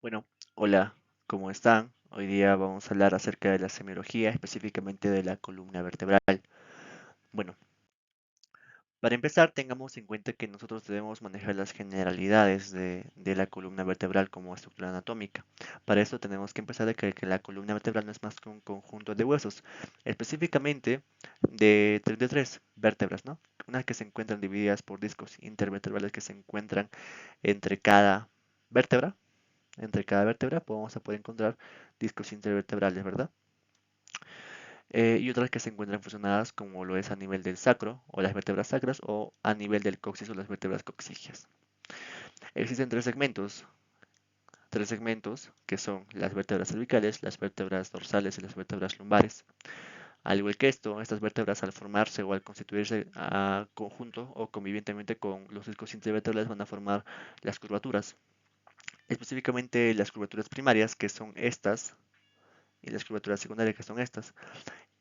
Bueno, hola, ¿cómo están? Hoy día vamos a hablar acerca de la semiología, específicamente de la columna vertebral. Bueno, para empezar, tengamos en cuenta que nosotros debemos manejar las generalidades de la columna vertebral como estructura anatómica. Para eso tenemos que empezar de que la columna vertebral no es más que un conjunto de huesos, específicamente de tres vértebras, ¿no? Unas que se encuentran divididas por discos intervertebrales que se encuentran entre cada vértebra. Entre cada vértebra vamos a poder encontrar discos intervertebrales, ¿verdad? Y otras que se encuentran fusionadas como lo es a nivel del sacro o las vértebras sacras o a nivel del coxis o las vértebras coxigias. Existen tres segmentos que son las vértebras cervicales, las vértebras dorsales y las vértebras lumbares. Al igual que esto, estas vértebras al formarse o al constituirse a conjunto o convivientemente con los discos intervertebrales van a formar las curvaturas. Específicamente las curvaturas primarias, que son estas, y las curvaturas secundarias, que son estas.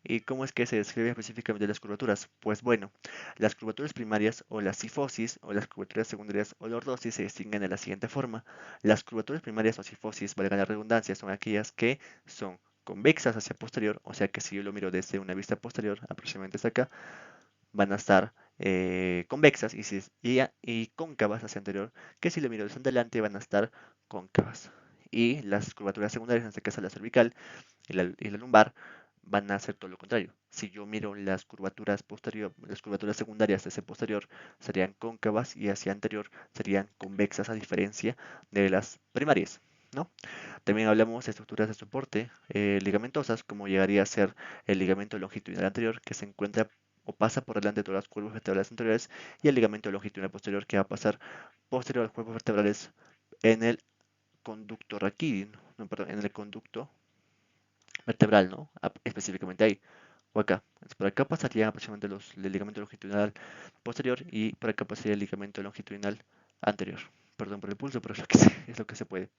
¿Y cómo es que se describe específicamente las curvaturas? Pues bueno, las curvaturas primarias o la cifosis o las curvaturas secundarias o lordosis se distinguen de la siguiente forma. Las curvaturas primarias o cifosis, valga la redundancia, son aquellas que son convexas hacia posterior, o sea que si yo lo miro desde una vista posterior, aproximadamente hasta acá, van a estar convexas y cóncavas hacia anterior, que si lo miro desde adelante van a estar cóncavas. Y las curvaturas secundarias, en este caso la cervical y la lumbar, van a hacer todo lo contrario. Si yo miro las curvaturas las curvaturas secundarias hacia posterior serían cóncavas y hacia anterior serían convexas a diferencia de las primarias, ¿no? También hablamos de estructuras de soporte ligamentosas, como llegaría a ser el ligamento longitudinal anterior que se encuentra o pasa por delante de todas las curvas vertebrales anteriores y el ligamento longitudinal posterior que va a pasar posterior a los cuerpos vertebrales en el conducto raquídeo, no, perdón, en el conducto vertebral, ¿no? Específicamente ahí o acá. Entonces, por acá pasaría aproximadamente el ligamento longitudinal posterior y por acá pasaría el ligamento longitudinal anterior. Perdón por el pulso, pero es lo que es lo que se puede.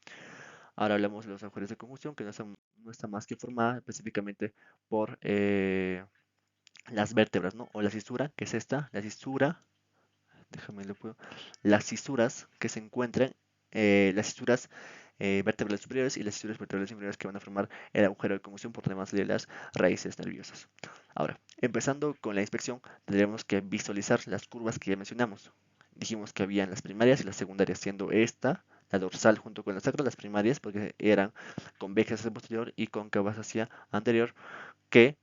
Ahora hablamos de los agujeros de conjunción, que no está más que formada específicamente por las vértebras, ¿no? O la cisura, que es esta, la cisura, déjame lo puedo, las cisuras que se encuentran, las cisuras vertebrales superiores y las cisuras vertebrales inferiores que van a formar el agujero de conmoción por demás de las raíces nerviosas. Ahora, empezando con la inspección, tendremos que visualizar las curvas que ya mencionamos. Dijimos que habían las primarias y las secundarias, siendo esta, la dorsal junto con la sacra, las primarias, porque eran convexas hacia posterior y cóncavas hacia anterior, que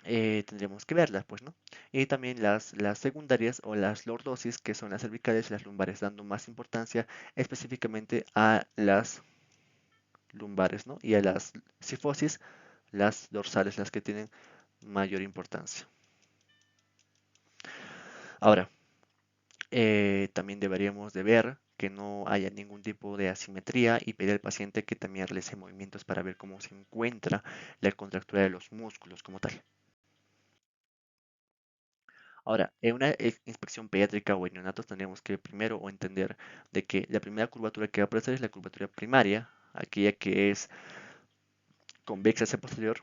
tendríamos que verlas, pues, ¿no? Y también las secundarias o las lordosis, que son las cervicales y las lumbares, dando más importancia específicamente a las lumbares, ¿no? Y a las cifosis, las dorsales, las que tienen mayor importancia. Ahora, también deberíamos de ver que no haya ningún tipo de asimetría y pedir al paciente que también realice movimientos para ver cómo se encuentra la contractura de los músculos como tal. Ahora, en una inspección pediátrica o en neonatos tendríamos que primero o entender de que la primera curvatura que va a aparecer es la curvatura primaria, aquella que es convexa hacia posterior,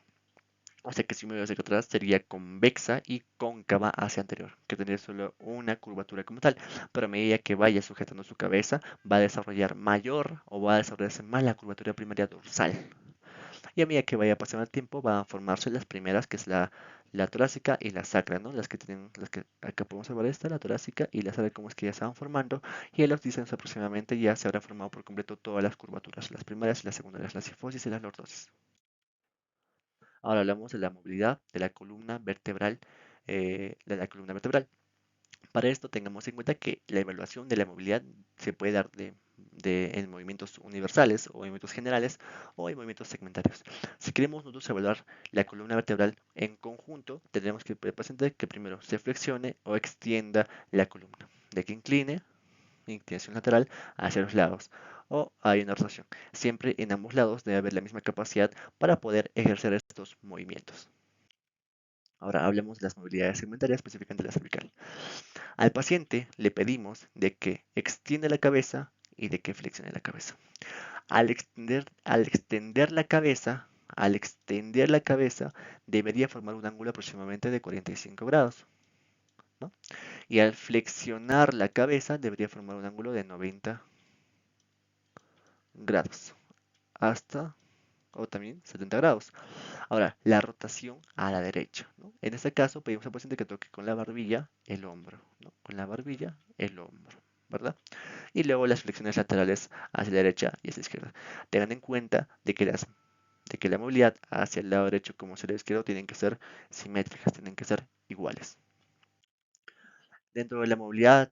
o sea que si me voy hacia atrás sería convexa y cóncava hacia anterior, que tendría solo una curvatura como tal, pero a medida que vaya sujetando su cabeza va a desarrollar mayor o va a desarrollarse más la curvatura primaria dorsal. Y a medida que vaya pasando el tiempo, van a formarse las primeras, que es la torácica y la sacra, ¿no? Las que acá podemos observar esta, la torácica y la sacra, como es que ya se van formando, y en los diseños aproximadamente ya se habrán formado por completo todas las curvaturas, las primeras y las secundarias, la cifosis y las lordosis. Ahora hablamos de la movilidad de la columna vertebral, Para esto tengamos en cuenta que la evaluación de la movilidad se puede dar en movimientos universales o movimientos generales o en movimientos segmentarios. Si queremos nosotros evaluar la columna vertebral en conjunto, tendremos que presente que primero se flexione o extienda la columna, de que inclinación lateral hacia los lados o hay una rotación. Siempre en ambos lados debe haber la misma capacidad para poder ejercer estos movimientos. Ahora hablemos de las movilidades segmentarias, específicamente la cervical. Al paciente le pedimos de que extienda la cabeza y de que flexione la cabeza. Al extender la cabeza, debería formar un ángulo aproximadamente de 45 grados, ¿no? Y al flexionar la cabeza, debería formar un ángulo de 90 grados. hasta, o también 70 grados. Ahora, la rotación a la derecha, ¿no? En este caso, pedimos al paciente que toque con la barbilla el hombro, ¿no? Con la barbilla el hombro, ¿verdad? Y luego las flexiones laterales hacia la derecha y hacia la izquierda. Tengan en cuenta de que la movilidad hacia el lado derecho como hacia el lado izquierdo tienen que ser simétricas, tienen que ser iguales. Dentro de la movilidad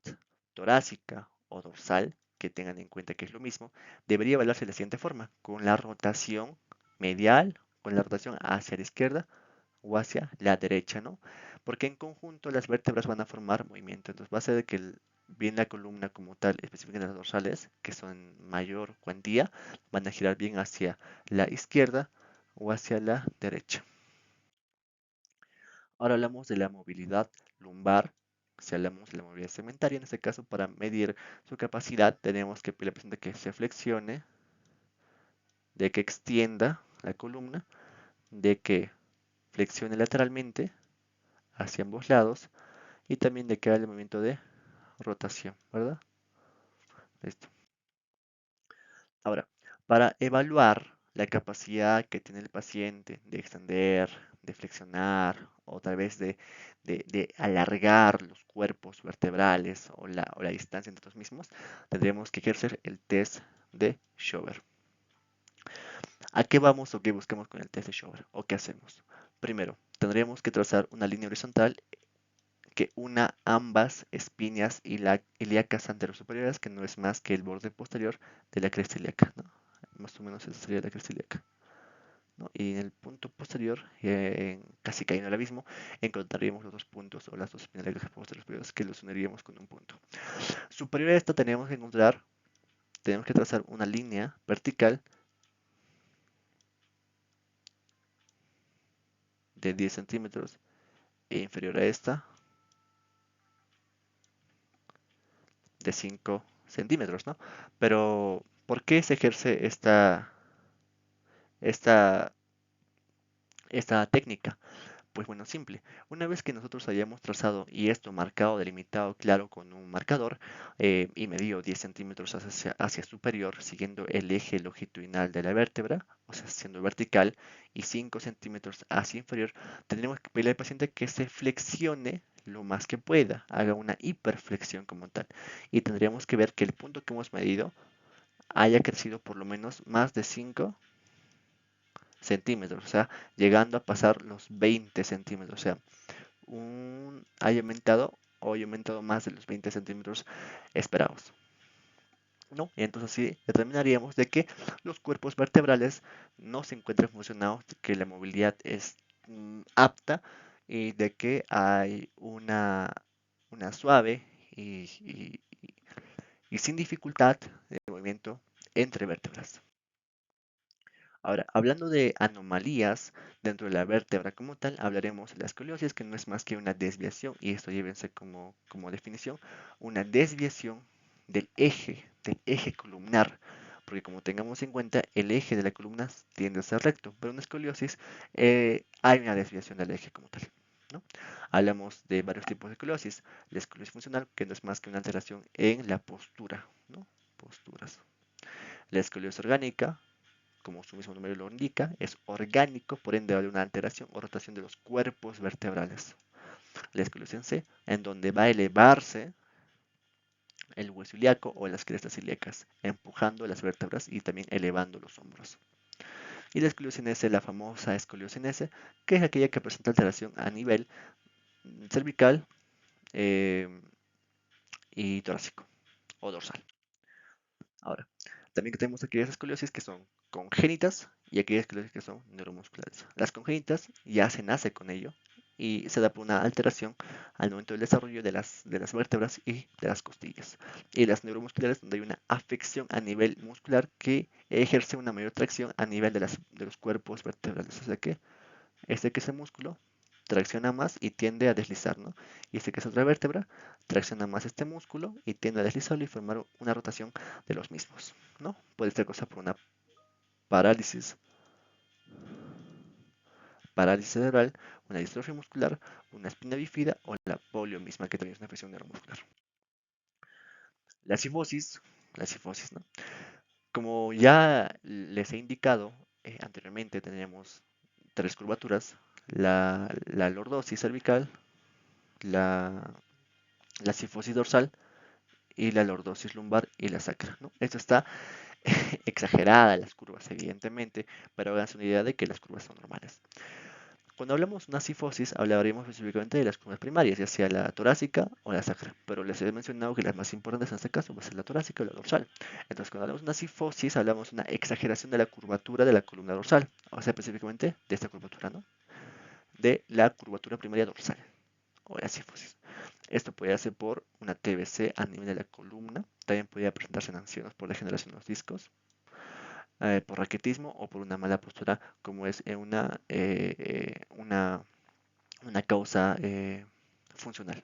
torácica o dorsal, que tengan en cuenta que es lo mismo, debería evaluarse de la siguiente forma, con la rotación medial, con la rotación hacia la izquierda o hacia la derecha, ¿no? Porque en conjunto las vértebras van a formar movimiento, entonces va a ser que bien la columna como tal, específicamente las dorsales, que son en mayor cuantía, van a girar bien hacia la izquierda o hacia la derecha. Ahora hablamos de la movilidad lumbar. Si hablamos de la movilidad segmentaria, en este caso para medir su capacidad tenemos que pedirle al paciente que se flexione, de que extienda la columna, de que flexione lateralmente hacia ambos lados y también de que haga el movimiento de rotación, ¿verdad? Listo. Ahora, para evaluar la capacidad que tiene el paciente de extender, de flexionar o tal vez de alargar los cuerpos vertebrales o la distancia entre los mismos, tendremos que ejercer el test de Schober. ¿A qué vamos o qué buscamos con el test de Schober? ¿O qué hacemos? Primero, tendríamos que trazar una línea horizontal que una ambas espinas ilíacas anterosuperiores, que no es más que el borde posterior de la cresta ilíaca, ¿no? Más o menos esa sería la cresta ilíaca, ¿no? Y en el punto posterior, casi cayendo al abismo, encontraríamos los dos puntos o las dos espinas ilíacas posteriores que los uniríamos con un punto. Superior a esto tenemos que trazar una línea vertical de 10 centímetros e inferior a esta de 5 centímetros, ¿no? Pero, ¿por qué se ejerce esta, esta técnica? Pues bueno, simple. Una vez que nosotros hayamos trazado y esto marcado, delimitado, claro, con un marcador y medido 10 centímetros hacia superior, siguiendo el eje longitudinal de la vértebra, o sea, siendo vertical, y 5 centímetros hacia inferior, tendremos que pedirle al paciente que se flexione lo más que pueda, haga una hiperflexión como tal. Y tendríamos que ver que el punto que hemos medido haya crecido por lo menos más de 5 centímetros, o sea, llegando a pasar los 20 centímetros, o sea, haya aumentado o haya aumentado más de los 20 centímetros esperados, ¿no? Y entonces así determinaríamos de que los cuerpos vertebrales no se encuentran funcionados, que la movilidad es apta y de que hay una suave y sin dificultad de movimiento entre vértebras. Ahora, hablando de anomalías dentro de la vértebra como tal, hablaremos de la escoliosis, que no es más que una desviación, y esto llévense como definición, una desviación del eje columnar, porque como tengamos en cuenta, el eje de la columna tiende a ser recto, pero en una escoliosis hay una desviación del eje como tal, ¿no? Hablamos de varios tipos de escoliosis. La escoliosis funcional, que no es más que una alteración en la postura, ¿no? Posturas. La escoliosis orgánica, como su mismo nombre lo indica, es orgánico, por ende va a haber una alteración o rotación de los cuerpos vertebrales. La escoliosis C, en donde va a elevarse el hueso ilíaco o las crestas ilíacas, empujando las vértebras y también elevando los hombros. Y la escoliosis S, la famosa escoliosis S, que es aquella que presenta alteración a nivel cervical eh, y torácico o dorsal. Ahora, también tenemos aquellas escoliosis que son congénitas y aquellas escoliosis que son neuromusculares. Las congénitas ya se nace con ello y se da por una alteración al momento del desarrollo de las vértebras y de las costillas. Y las neuromusculares donde hay una afección a nivel muscular que ejerce una mayor tracción a nivel de los cuerpos vertebrales. O sea que ese músculo tracciona más y tiende a deslizar, ¿no? Y que es otra vértebra, tracciona más este músculo y tiende a deslizarlo y formar una rotación de los mismos, ¿no? Puede ser cosa por una parálisis, parálisis cerebral, una distrofia muscular, una espina bífida o la polio misma, que también es una afección neuromuscular. La sifosis, ¿no? Como ya les he indicado anteriormente, tenemos tres curvaturas: la lordosis cervical, la, la cifosis dorsal y la lordosis lumbar y la sacra, ¿no? Esto está exagerada las curvas, evidentemente, pero háganse una idea de que las curvas son normales. Cuando hablamos de una cifosis, hablaremos específicamente de las curvas primarias, ya sea la torácica o la sacra, pero les he mencionado que las más importantes en este caso va a ser la torácica o la dorsal. Entonces, cuando hablamos de una cifosis, hablamos de una exageración de la curvatura de la columna dorsal, o sea, específicamente de esta curvatura, ¿no? De la curvatura primaria dorsal, o la cifosis. Esto puede ser por una TBC a nivel de la columna, también podría presentarse en ancianos por degeneración de los discos, por raquitismo o por una mala postura, como es una causa funcional.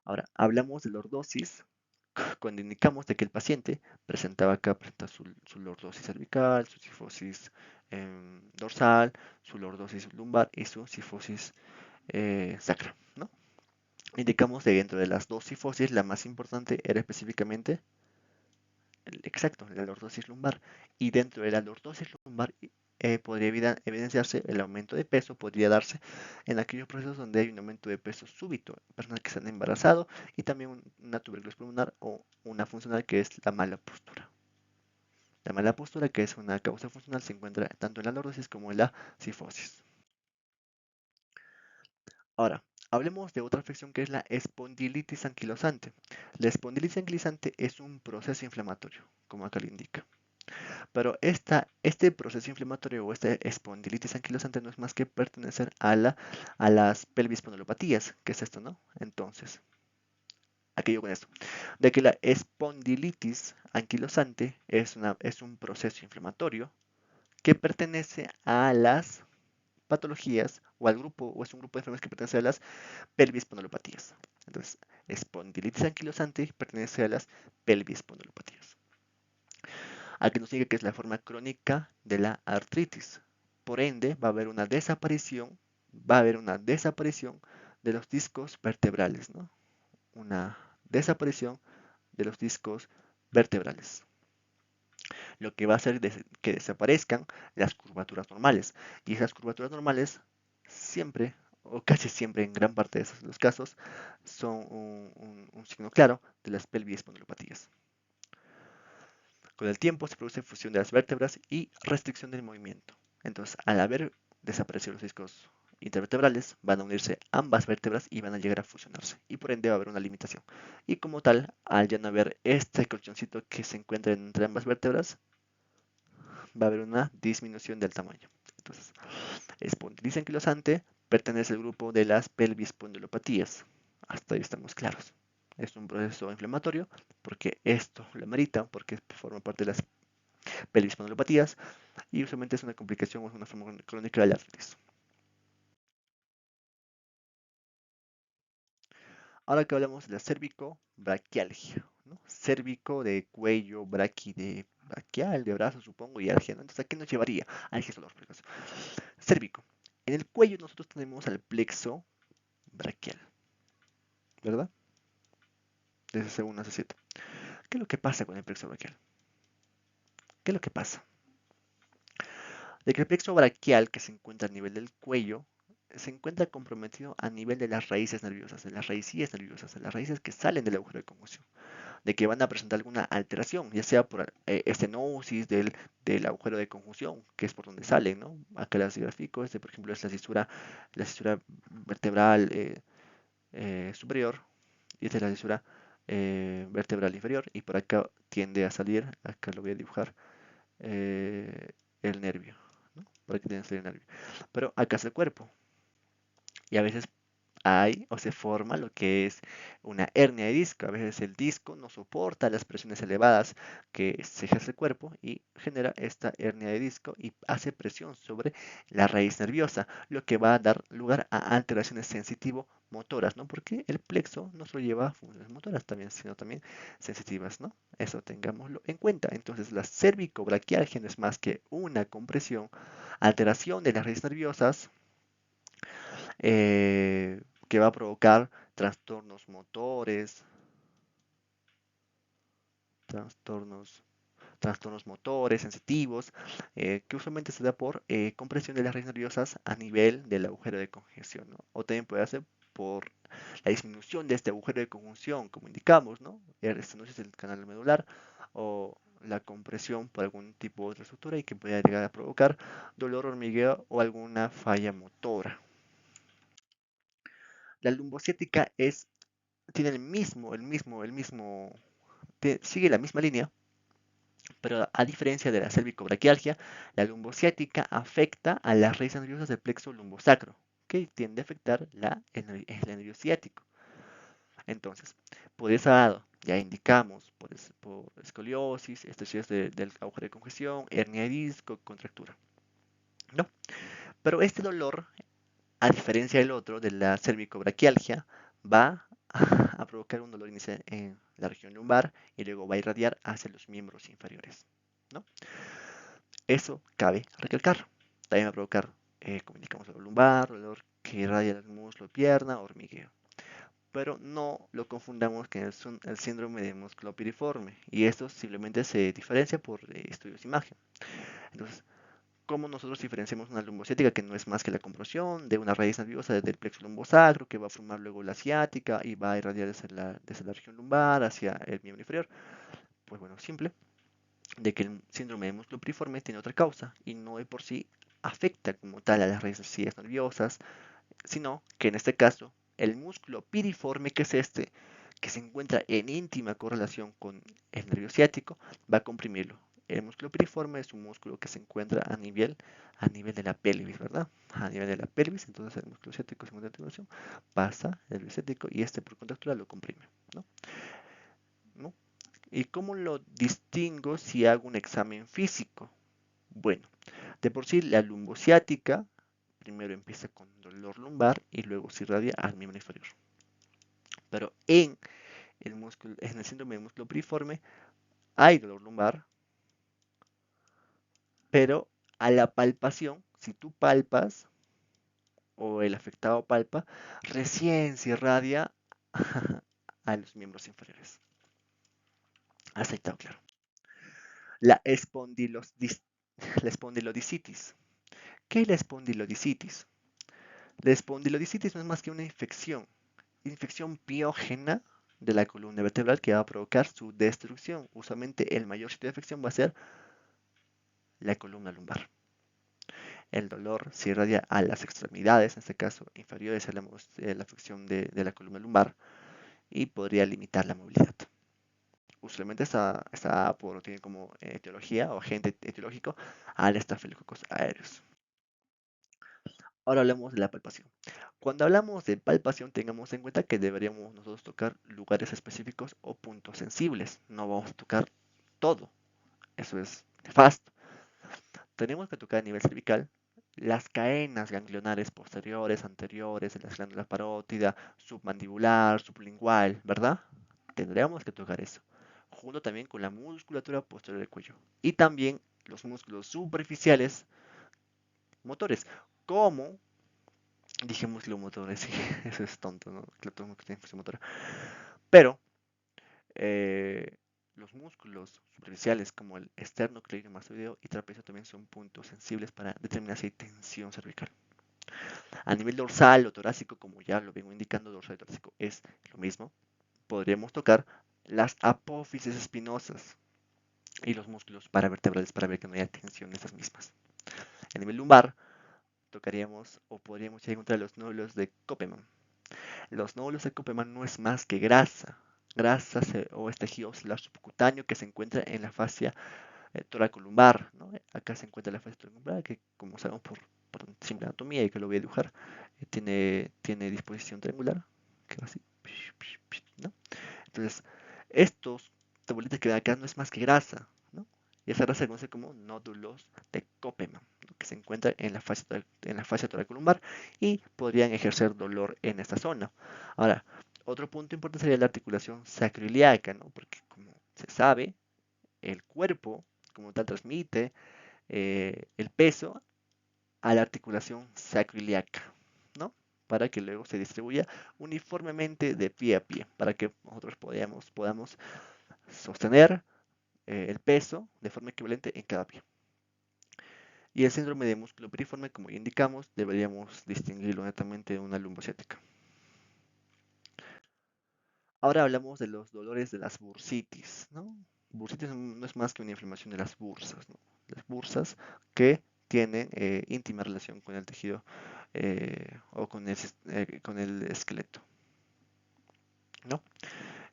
Ahora, hablamos de lordosis cuando indicamos de que el paciente presenta su lordosis cervical, su cifosis dorsal, su lordosis lumbar y su cifosis sacra, ¿no? Indicamos que dentro de las dos cifosis, la más importante era específicamente exacto, la lordosis lumbar. Y dentro de la lordosis lumbar podría evidenciarse el aumento de peso, podría darse en aquellos procesos donde hay un aumento de peso súbito, personas que se han embarazado y también una tuberculosis pulmonar o una funcional que es la mala postura. La mala postura, que es una causa funcional, se encuentra tanto en la lordosis como en la cifosis. Ahora, hablemos de otra afección que es la espondilitis anquilosante. La espondilitis anquilosante es un proceso inflamatorio, como acá lo indica. Pero este proceso inflamatorio o esta espondilitis anquilosante no es más que pertenecer a las pelvispondalopatías, que es esto, ¿no? Entonces, aquello con esto, de que la espondilitis anquilosante es un proceso inflamatorio que pertenece a las patologías o al grupo, o es un grupo de enfermedades que pertenece a las pelvispondalopatías. Entonces, espondilitis anquilosante pertenece a las pelvispondalopatías. Aquí nos indica que es la forma crónica de la artritis. Por ende, va a haber una desaparición de los discos vertebrales, ¿no? Una desaparición de los discos vertebrales, lo que va a hacer que desaparezcan las curvaturas normales. Y esas curvaturas normales siempre, o casi siempre en gran parte de los casos, son un signo claro de las pelviespondilopatías. Con el tiempo se produce fusión de las vértebras y restricción del movimiento. Entonces, al haber desaparecido los discos intervertebrales, van a unirse ambas vértebras y van a llegar a fusionarse. Y por ende va a haber una limitación. Y como tal, al ya no haber este colchoncito que se encuentra entre ambas vértebras, va a haber una disminución del tamaño. Entonces, espondilitis anquilosante pertenece al grupo de las pelvispondilopatías. Hasta ahí estamos claros. Es un proceso inflamatorio porque esto lo amerita, porque forma parte de las pelvispondalopatías y usualmente es una complicación o es una forma crónica de la artritis. Ahora que hablamos de la cervicobraquialgia, ¿no? Cérvico de cuello, braqui de braquial, de brazo, supongo, y algia, ¿no? Entonces, ¿a qué nos llevaría? Algia son los casos. Cérvico. En el cuello nosotros tenemos al plexo braquial, ¿verdad? Desde C1 a C7. ¿Qué es lo que pasa con el plexo braquial? ¿Qué es lo que pasa? De que el plexo braquial que se encuentra a nivel del cuello se encuentra comprometido a nivel de las raíces nerviosas, de las raicillas nerviosas, de las raíces que salen del agujero de conjunción, de que van a presentar alguna alteración, ya sea por estenosis del agujero de conjunción, que es por donde salen, ¿no? Acá las grafico, por ejemplo es la cisura vertebral superior, y esta es la cisura vertebral inferior, y por acá tiende a salir, acá lo voy a dibujar, el nervio, ¿no? Por aquí tiene que salir el nervio. Pero acá es el cuerpo, y a veces hay o se forma lo que es una hernia de disco. A veces el disco no soporta las presiones elevadas que se ejerce el cuerpo y genera esta hernia de disco y hace presión sobre la raíz nerviosa, lo que va a dar lugar a alteraciones sensitivo-motoras, ¿no? Porque el plexo no solo lleva funciones motoras también, sino también sensitivas, ¿no? Eso tengámoslo en cuenta. Entonces, la cervicobraquialgia no es más que una compresión, alteración de las raíces nerviosas, que va a provocar trastornos motores, trastornos trastornos motores, sensitivos, que usualmente se da por compresión de las redes nerviosas a nivel del agujero de congestión, ¿no? O también puede ser por la disminución de este agujero de conjunción, como indicamos, ¿no? Estenosis del canal medular o la compresión por algún tipo de estructura y que puede llegar a provocar dolor, hormigueo o alguna falla motora. La lumbociática tiene sigue la misma línea, pero a diferencia de la cervicobraquialgia, la lumbociática afecta a las raíces nerviosas del plexo lumbosacro, que tiende a afectar el nervio ciático. Entonces, por ese lado, ya indicamos por escoliosis, estrechez del agujero de congestión, hernia de disco, contractura. ¿No? Pero este dolor, a diferencia del otro, de la cervicobraquialgia, va a provocar un dolor inicial en la región lumbar y luego va a irradiar hacia los miembros inferiores, ¿no? Eso cabe recalcar. También va a provocar, como indicamos, dolor lumbar, dolor que irradia el muslo, pierna, hormigueo. Pero no lo confundamos con el síndrome de músculo piriforme. Y esto simplemente se diferencia por estudios de imagen. Entonces, ¿cómo nosotros diferenciamos una lumbociática que no es más que la compresión de una raíz nerviosa desde el plexo lumbosacro que va a formar luego la ciática y va a irradiar desde la región lumbar hacia el miembro inferior? Pues bueno, simple, de que el síndrome de músculo piriforme tiene otra causa y no de por sí afecta como tal a las raíces nerviosas, sino que en este caso el músculo piriforme, que es este, que se encuentra en íntima correlación con el nervio ciático, va a comprimirlo. El músculo piriforme es un músculo que se encuentra a nivel de la pelvis, ¿verdad? A nivel de la pelvis, entonces el músculo ciático se encuentra en activación, pasa el nervio ciático y este por contractura lo comprime, ¿no? ¿No? ¿Y cómo lo distingo si hago un examen físico? Bueno, de por sí la lumbociática primero empieza con dolor lumbar y luego se irradia al miembro inferior. Pero en el síndrome de músculo piriforme hay dolor lumbar, pero a la palpación, si tú palpas o el afectado palpa, recién se irradia a los miembros inferiores. Aceptado, claro. La, la espondilodicitis. ¿Qué es la espondilodicitis? La espondilodicitis no es más que una infección piógena de la columna vertebral que va a provocar su destrucción. Usualmente el mayor sitio de afección va a ser la columna lumbar. El dolor se irradia a las extremidades, en este caso inferiores a la afección de la columna lumbar, y podría limitar la movilidad. Usualmente tiene como etiología o agente etiológico al estafilococos aéreos. Ahora hablamos de la palpación. Cuando hablamos de palpación, tengamos en cuenta que deberíamos nosotros tocar lugares específicos o puntos sensibles. No vamos a tocar todo. Eso es nefasto. Tenemos que tocar a nivel cervical las caenas ganglionares posteriores, anteriores, de las glándulas parótida, submandibular, sublingual, ¿verdad? Tendríamos que tocar eso. Junto también con la musculatura posterior del cuello. Y también los músculos superficiales motores, como dije músculo motor, sí, eso es tonto, ¿no? Claro, todo el mundo tiene músculo motor. Pero eh, los músculos superficiales como el esternocleidomastoideo y trapecio también son puntos sensibles para determinar si hay tensión cervical. A nivel dorsal o torácico, como ya lo vengo indicando, dorsal y torácico es lo mismo. Podríamos tocar las apófisis espinosas y los músculos paravertebrales para ver que no haya tensión en estas mismas. A nivel lumbar, tocaríamos o podríamos encontrar los nódulos de Koppelman. Los nódulos de Koppelman no es más que grasa o es tejido celular subcutáneo que se encuentra en la fascia toracolumbar, ¿no? Acá se encuentra la fascia toracolumbar que, como sabemos por simple anatomía y que lo voy a dibujar, tiene disposición triangular, que va así, ¿no? Entonces, esta bolita que ve acá no es más que grasa, ¿no? Y esa grasa se conoce como nódulos de Koppelman, ¿no? Que se encuentra en la fascia toracolumbar y podrían ejercer dolor en esta zona. Ahora, otro punto importante sería la articulación sacroiliaca, ¿no? Porque como se sabe, el cuerpo como tal transmite el peso a la articulación sacroiliaca, ¿no? Para que luego se distribuya uniformemente de pie a pie, para que nosotros podamos sostener el peso de forma equivalente en cada pie. Y el síndrome de músculo piriforme, como ya indicamos, deberíamos distinguirlo netamente de una lumbociática. Ahora hablamos de los dolores de las bursitis, ¿no? Bursitis no es más que una inflamación de las bursas, ¿no? Las bursas que tienen íntima relación con el tejido o con el esqueleto, ¿no?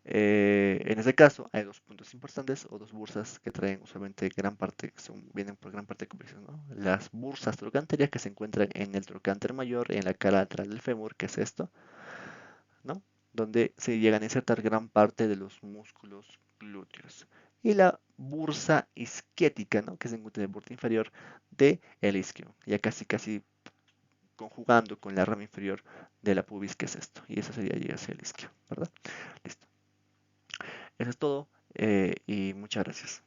En este caso, hay dos puntos importantes o dos bursas que traen usualmente gran parte, vienen por gran parte de complicaciones, ¿no? Las bursas trocánteras que se encuentran en el trocánter mayor, en la cara lateral del fémur, que es esto, ¿no? Donde se llegan a insertar gran parte de los músculos glúteos. Y la bursa isquiética, ¿no? Que se encuentra en el borde inferior del isquio, ya casi conjugando con la rama inferior de la pubis, que es esto. Y eso sería llegar hacia el isquio, ¿verdad? Listo. Eso es todo y muchas gracias.